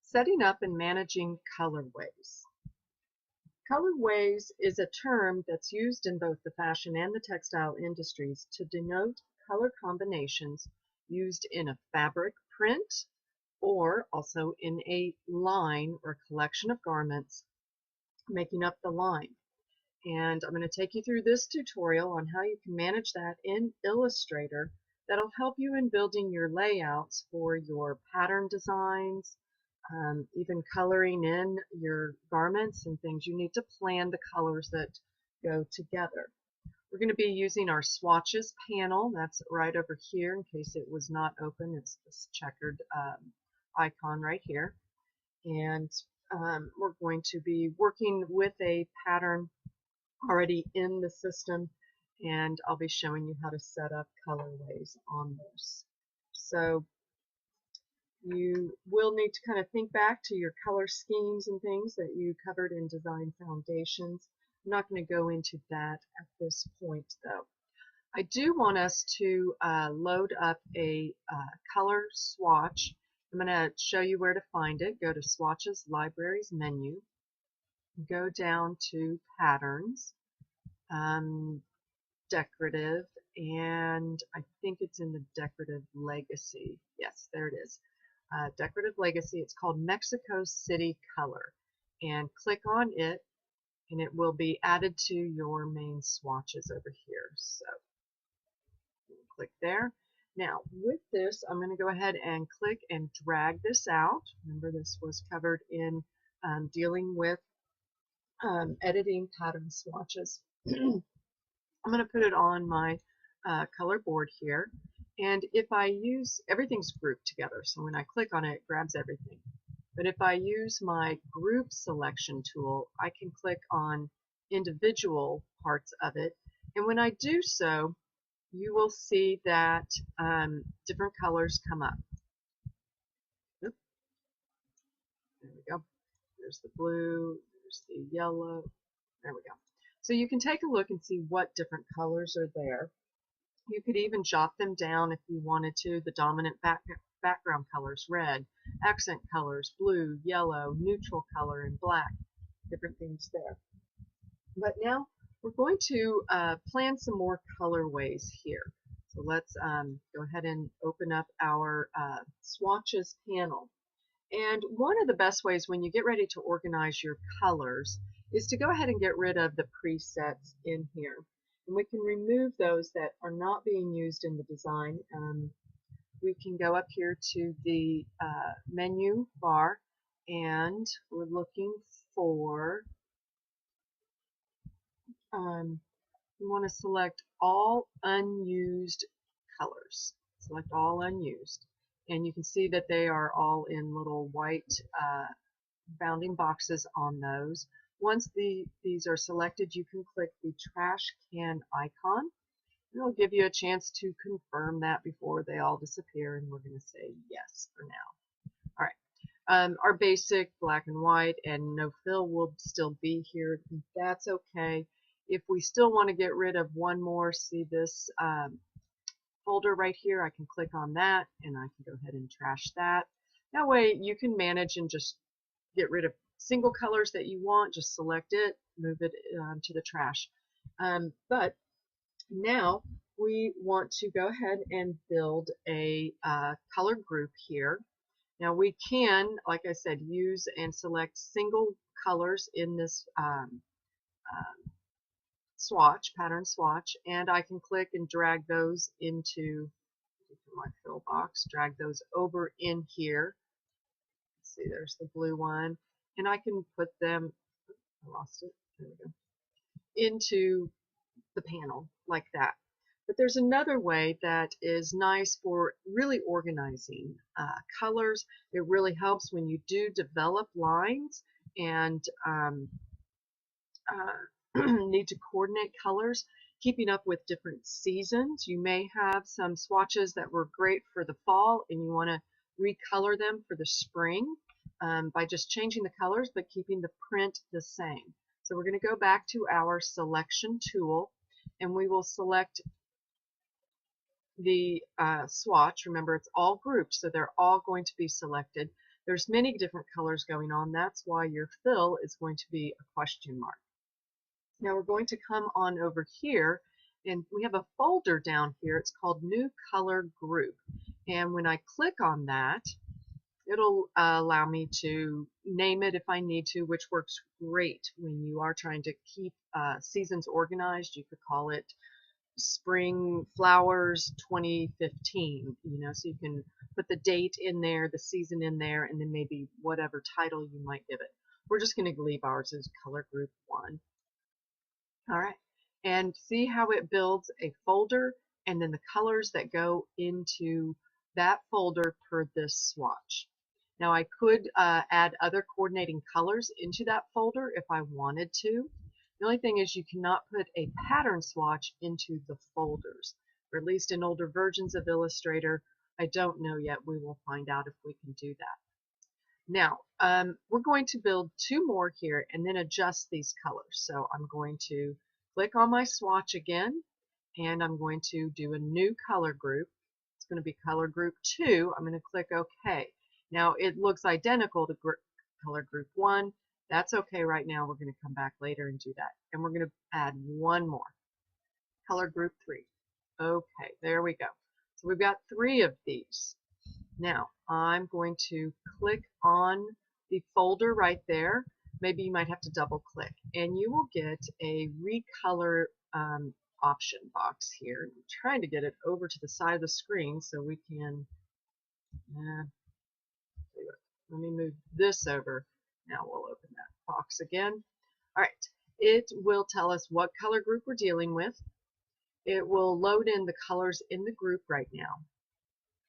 Setting up and managing colorways. Colorways is a term that's used in both the fashion and the textile industries to denote color combinations used in a fabric print or also in a line or collection of garments making up the line. And I'm going to take you through this tutorial on how you can manage that in Illustrator. That'll help you in building your layouts for your pattern designs, even coloring in your garments and things. You need to plan the colors that go together. We're going to be using our swatches panel. That's right over here in case it was not open. It's this checkered icon right here. And we're going to be working with a pattern already in the system, and I'll be showing you how to set up colorways on this. So you will need to kind of think back to your color schemes and things that you covered in Design Foundations. I'm not going to go into that at this point though. I do want us to load up a color swatch. I'm going to show you where to find it. Go to Swatches, Libraries menu. Go down to Patterns, Decorative, and I think it's in the Decorative Legacy. Yes, there it is. Decorative Legacy. It's called Mexico City Color. And click on it, and it will be added to your main swatches over here. So click there. Now, with this, I'm going to go ahead and click and drag this out. Remember, this was covered in dealing with editing pattern swatches. I'm going to put it on my color board here, and if I use, everything's grouped together, so when I click on it, it grabs everything. But if I use my group selection tool, I can click on individual parts of it, and when I do so, you will see that different colors come up. Oop. There we go. There's the blue, there's the yellow. There we go. So you can take a look and see what different colors are there. You could even jot them down if you wanted to. The dominant background colors, red, accent colors, blue, yellow, neutral color, and black. Different things there. But now we're going to plan some more colorways here. So let's go ahead and open up our swatches panel. And one of the best ways when you get ready to organize your colors is to go ahead and get rid of the presets in here. And we can remove those that are not being used in the design. We can go up here to the menu bar, and we're looking for, we want to select all unused colors. Select all unused. And you can see that they are all in little white bounding boxes on those. Once these are selected, you can click the trash can icon. It'll give you a chance to confirm that before they all disappear, and we're going to say yes for now. All right. Our basic black and white and no fill will still be here. That's okay. If we still want to get rid of one more, see this folder right here, I can click on that and I can go ahead and trash that. That way you can manage and just get rid of single colors that you want, just select it, move it to the trash. But now we want to go ahead and build a color group here. Now we can, like I said, use and select single colors in this swatch, pattern swatch, and I can click and drag those into my fill box, drag those over in here. Let's see, there's the blue one, and I can put them, I lost it, there we go, into the panel like that. But there's another way that is nice for really organizing colors. It really helps when you do develop lines and need to coordinate colors, keeping up with different seasons. You may have some swatches that were great for the fall and you want to recolor them for the spring by just changing the colors but keeping the print the same. So we're going to go back to our selection tool and we will select the swatch. Remember, it's all grouped, so they're all going to be selected. There's many different colors going on. That's why your fill is going to be a question mark. Now we're going to come on over here, and we have a folder down here. It's called New Color Group. And when I click on that, it'll allow me to name it if I need to, which works great when you are trying to keep seasons organized. You could call it Spring Flowers 2015, so you can put the date in there, the season in there, and then maybe whatever title you might give it. We're just going to leave ours as Color Group 1. All right, and see how it builds a folder and then the colors that go into that folder per this swatch. Now I could add other coordinating colors into that folder if I wanted to. The only thing is you cannot put a pattern swatch into the folders, or at least in older versions of Illustrator. I don't know yet. We will find out if we can do that. Now, we're going to build 2 more here and then adjust these colors. So I'm going to click on my swatch again, and I'm going to do a new color group. It's going to be Color Group 2. I'm going to click OK. Now, it looks identical to Color Group 1. That's okay right now. We're going to come back later and do that. And we're going to add 1 more. Color Group 3. Okay, there we go. So we've got 3 of these. Now, I'm going to click on the folder right there. Maybe you might have to double click, and you will get a recolor option box here. I'm trying to get it over to the side of the screen so we can, let me move this over. Now we'll open that box again. All right, it will tell us what color group we're dealing with. It will load in the colors in the group right now.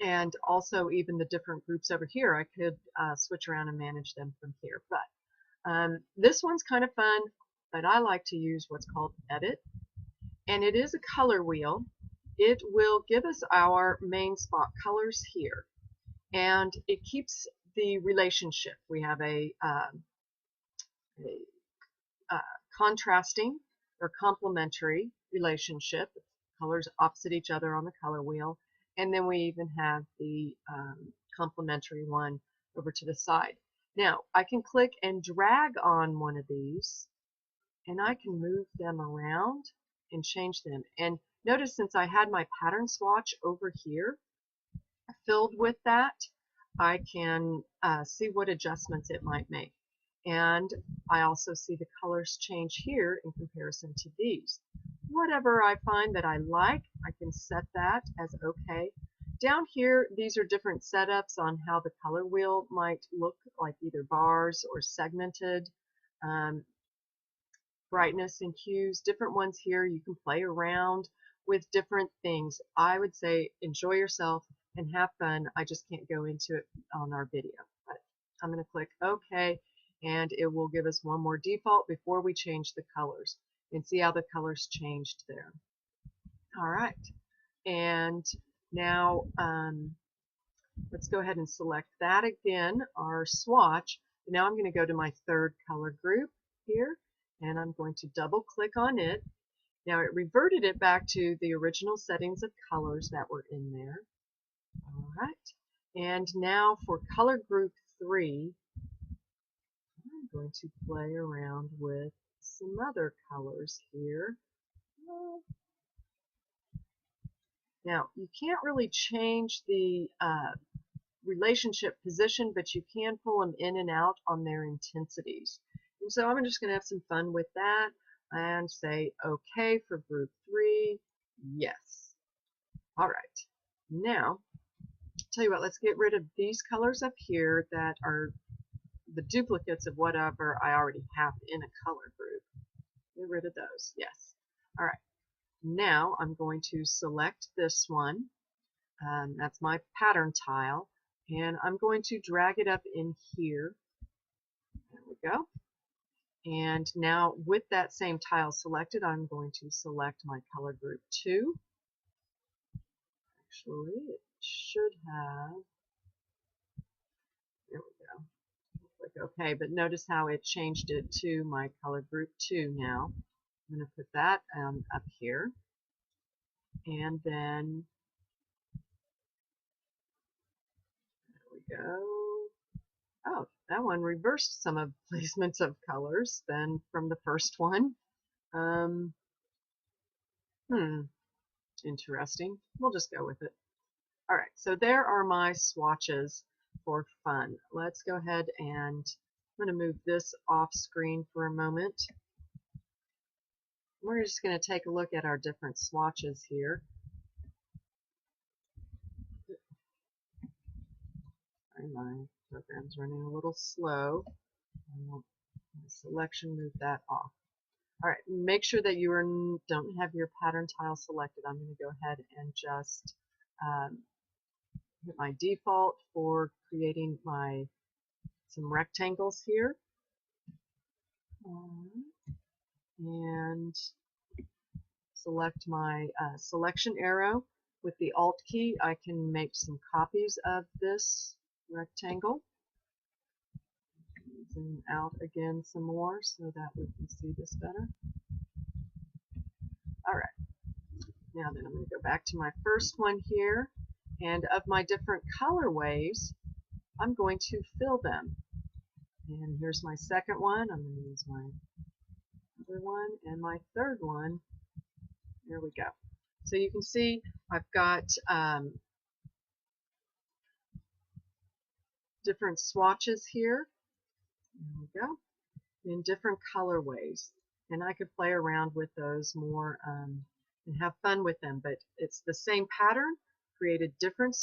And also even the different groups over here, I could switch around and manage them from here. But this one's kind of fun, but I like to use what's called Edit. And it is a color wheel. It will give us our main spot colors here. And it keeps the relationship. We have a contrasting or complementary relationship, colors opposite each other on the color wheel. And then we even have the complementary one over to the side. Now, I can click and drag on one of these, and I can move them around and change them. And notice since I had my pattern swatch over here filled with that, I can see what adjustments it might make. And I also see the colors change here in comparison to these. Whatever I find that I like, I can set that as OK. Down here, these are different setups on how the color wheel might look, like either bars or segmented. Brightness and hues, different ones here. You can play around with different things. I would say enjoy yourself and have fun. I just can't go into it on our video. But I'm going to click OK, and it will give us one more default before we change the colors. And see how the colors changed there. All right, and now let's go ahead and select that again, our swatch. Now I'm going to go to my 3rd color group here, and I'm going to double click on it. Now it reverted it back to the original settings of colors that were in there. All right, and now for color group 3, I'm going to play around with some other colors here. Now, you can't really change the relationship position, but you can pull them in and out on their intensities. And so I'm just going to have some fun with that and say OK for group 3. Yes. All right. Now, tell you what, let's get rid of these colors up here that are the duplicates of whatever I already have in a color group. Get rid of those. Yes. All right. Now I'm going to select this one. That's my pattern tile. And I'm going to drag it up in here. There we go. And now with that same tile selected, I'm going to select my color group 2. Actually, it should have. There we go. Click OK, but notice how it changed it to my color group 2 now. I'm going to put that up here. And then, there we go. that one reversed some of the placements of colors then from the first one. Um, Interesting. We'll just go with it. All right, so there are my swatches for fun. Let's go ahead and I'm going to move this off screen for a moment. We're just going to take a look at our different swatches here. My program's running a little slow. Selection, move that off. All right, make sure that you don't have your pattern tile selected. I'm going to go ahead and just hit my default for creating some rectangles here. And select my selection arrow. With the Alt key, I can make some copies of this rectangle. Zoom out again some more so that we can see this better. All right, now then I'm going to go back to my first one here, and of my different colorways, I'm going to fill them. And here's my second one. I'm going to use my other one and my third one. There we go. So you can see I've got different swatches here. There we go. In different colorways. And I could play around with those more and have fun with them. But it's the same pattern, created different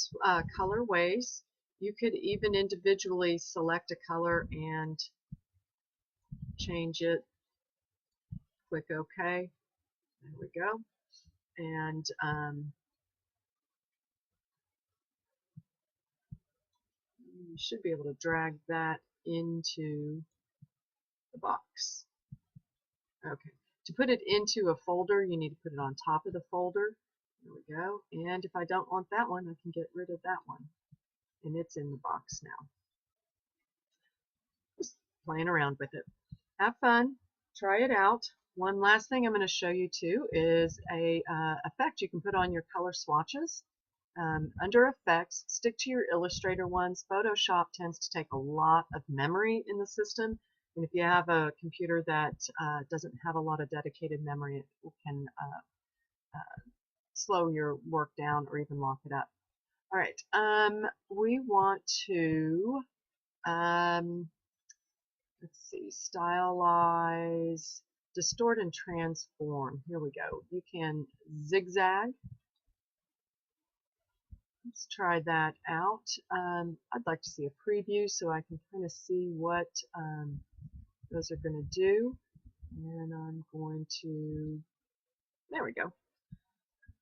colorways. You could even individually select a color and change it. Click OK. There we go. And you should be able to drag that into the box. Okay. To put it into a folder, you need to put it on top of the folder. There we go. And if I don't want that one, I can get rid of that one. And it's in the box now. Just playing around with it. Have fun. Try it out. One last thing I'm going to show you too is a effect you can put on your color swatches. Under Effects, stick to your Illustrator ones. Photoshop tends to take a lot of memory in the system. And if you have a computer that doesn't have a lot of dedicated memory, it can slow your work down or even lock it up. All right, we want to, let's see, stylize, distort and transform. Here we go. You can zigzag. Let's try that out. I'd like to see a preview so I can kind of see what those are going to do. And I'm going to, there we go.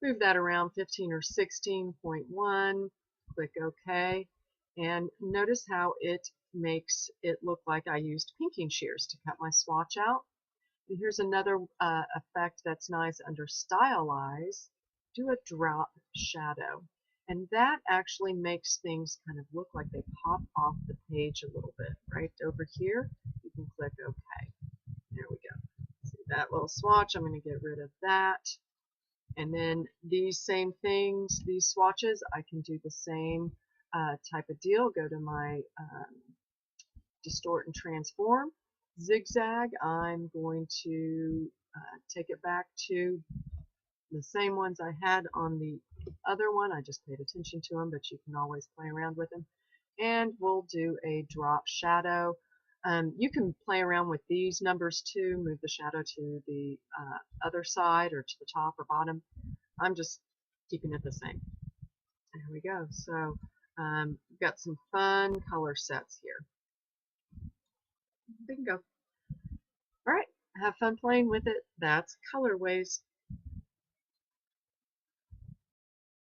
Move that around 15 or 16.1. Click OK. And notice how it makes it look like I used pinking shears to cut my swatch out. And here's another effect that's nice under Stylize. Do a drop shadow. And that actually makes things kind of look like they pop off the page a little bit. Right over here, you can click OK. There we go. See that little swatch? I'm going to get rid of that. And then these same things, these swatches, I can do the same type of deal. Go to my Distort and Transform. Zigzag, I'm going to take it back to the same ones I had on the other one. I just paid attention to them, but you can always play around with them. And we'll do a drop shadow. You can play around with these numbers too, move the shadow to the other side or to the top or bottom. I'm just keeping it the same. There we go. So we've got some fun color sets here. Bingo. All right, have fun playing with it. That's Colorways.